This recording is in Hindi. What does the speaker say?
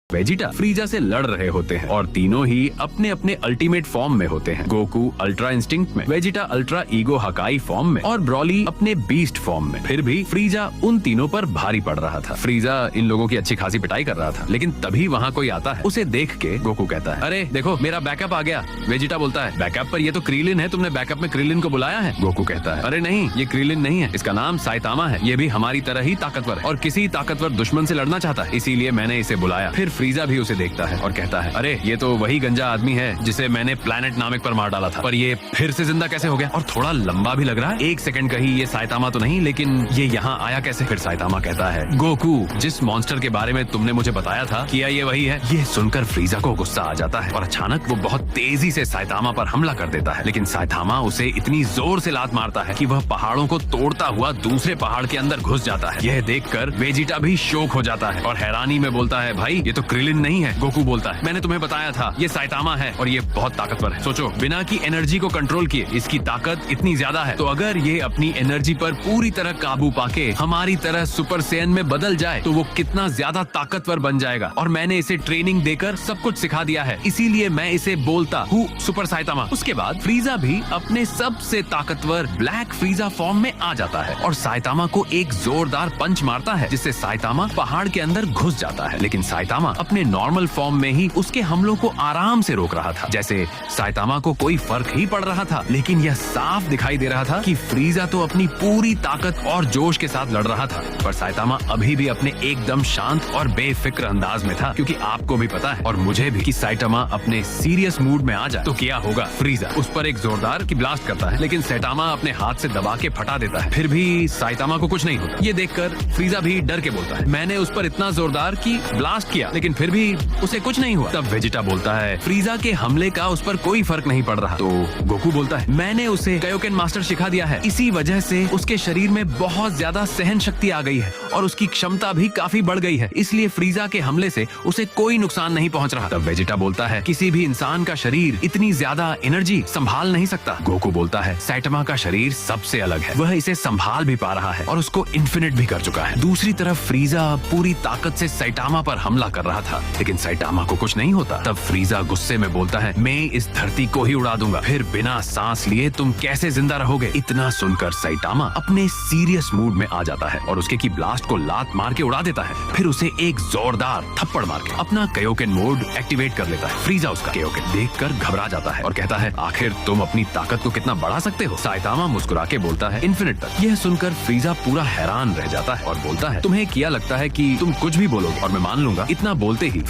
वेजिटा फ्रीजा से लड़ रहे होते हैं और तीनों ही अपने अपने अल्टीमेट फॉर्म में होते हैं। गोकू अल्ट्रा इंस्टिंक्ट में, वेजिटा अल्ट्रा ईगो हकाई फॉर्म में और ब्रॉली अपने बीस्ट फॉर्म में। फिर भी फ्रीजा उन तीनों पर भारी पड़ रहा था। फ्रीजा इन लोगों की अच्छी खासी पिटाई कर रहा था, लेकिन तभी वहाँ कोई आता है। उसे देख के गोकू कहता है, अरे देखो मेरा बैकअप आ गया। वेजिटा बोलता है, बैकअप पर ये तो क्रीलिन है, तुमने बैकअप में क्रीलिन को बुलाया है? गोकू कहता है, अरे नहीं, ये क्रीलिन नहीं है, इसका नाम साइतामा है। ये भी हमारी तरह ही ताकतवर है और किसी ताकतवर दुश्मन से लड़ना चाहता है, इसीलिए मैंने इसे बुलाया। फिर फ्रीजा भी उसे देखता है और कहता है, अरे ये तो वही गंजा आदमी है जिसे मैंने प्लैनेट नामिक पर मार डाला था, पर ये फिर से जिंदा कैसे हो गया? और थोड़ा लंबा भी लग रहा है। एक सेकंड कहीं ये साइतामा तो नहीं, लेकिन ये यहाँ आया कैसे? फिर साइतामा कहता है, गोकू जिस मॉन्स्टर के बारे में तुमने मुझे बताया था, क्या ये वही है? ये सुनकर फ्रीजा को गुस्सा आ जाता है और अचानक वो बहुत तेजी से साइतामा पर हमला कर देता है, लेकिन साइतामा उसे इतनी जोर से लात मारता है कि वह पहाड़ों को तोड़ता हुआ दूसरे पहाड़ के अंदर घुस जाता है। यह देखकर वेजिटा भी शौक हो जाता है और हैरानी में बोलता है, भाई ये तो क्रिलिन नहीं है। गोकू बोलता है, मैंने तुम्हें बताया था ये साइतामा है और ये बहुत ताकतवर है। सोचो, बिना की एनर्जी को कंट्रोल किए इसकी ताकत इतनी ज्यादा है, तो अगर ये अपनी एनर्जी पर पूरी तरह काबू पाके हमारी तरह सुपर सैयन में बदल जाए तो वो कितना ज्यादा ताकतवर बन जाएगा। और मैंने इसे ट्रेनिंग देकर सब कुछ सिखा दिया है, इसीलिए मैं इसे बोलता हूँ सुपर साइतामा। उसके बाद फ्रीजा भी अपने सबसे ताकतवर ब्लैक फ्रीजा फॉर्म में आ जाता है और साइतामा को एक जोरदार पंच मारता है, जिससे साइतामा पहाड़ के अंदर घुस जाता है। लेकिन साइतामा अपने नॉर्मल फॉर्म में ही उसके हमलों को आराम से रोक रहा था, जैसे साइतामा को कोई फर्क ही पड़ रहा था। लेकिन यह साफ दिखाई दे रहा था कि फ्रीजा तो अपनी पूरी ताकत और जोश के साथ लड़ रहा था, पर साइतामा अभी भी अपने एकदम शांत और बेफिक्र अंदाज में था, क्योंकि आपको भी पता है और मुझे भी कि साइतामा अपने सीरियस मूड में आ जाए तो क्या होगा। फ्रीजा उस पर एक जोरदार की ब्लास्ट करता है, लेकिन साइतामा अपने हाथ से दबा के फटा देता है। फिर भी साइतामा को कुछ नहीं होता। ये देखकर फ्रीजा भी डर के बोलता है, मैंने उस पर इतना जोरदार की ब्लास्ट किया, लेकिन फिर भी उसे कुछ नहीं हुआ। तब वेजिटा बोलता है, फ्रीजा के हमले का उस पर कोई फर्क नहीं पड़ रहा। तो गोकू बोलता है, मैंने उसे कायोकेन मास्टर सिखा दिया है, इसी वजह से उसके शरीर में बहुत ज्यादा सहन शक्ति आ गई है और उसकी क्षमता भी काफी बढ़ गई है, इसलिए फ्रीजा के हमले से उसे कोई नुकसान नहीं पहुंच रहा। तब वेजिटा बोलता है, किसी भी इंसान का शरीर इतनी ज्यादा एनर्जी संभाल नहीं सकता। गोकू बोलता है, साइतामा का शरीर सबसे अलग है, वह इसे संभाल भी पा रहा है और उसको इन्फिनिट भी कर चुका है। दूसरी तरफ फ्रीजा पूरी ताकत से साइतामा पर हमला कर रहा था, लेकिन साइतामा को कुछ नहीं होता। तब फ्रीजा गुस्से में बोलता है, मैं इस धरती को ही उड़ा दूंगा, फिर बिना सांस लिए तुम कैसे जिंदा रहोगे? इतना सुनकर साइतामा अपने सीरियस मूड में आ जाता है और उसके की ब्लास्ट को लात मार के उड़ा देता है। फिर उसे एक जोरदार थप्पड़ मार के अपना कायोकेन मोड एक्टिवेट कर लेता है। फ्रीजा उसका कायोकेन देखकर घबरा जाता है और कहता है, आखिर तुम अपनी ताकत को कितना बढ़ा सकते हो? साइतामा मुस्कुरा के बोलता है, इन्फिनिट तक। यह सुनकर फ्रीजा पूरा हैरान रह जाता है और बोलता है, तुम्हें क्या लगता है कि तुम कुछ भी बोलोगे और मैं मान लूंगा? इतना बोलते ही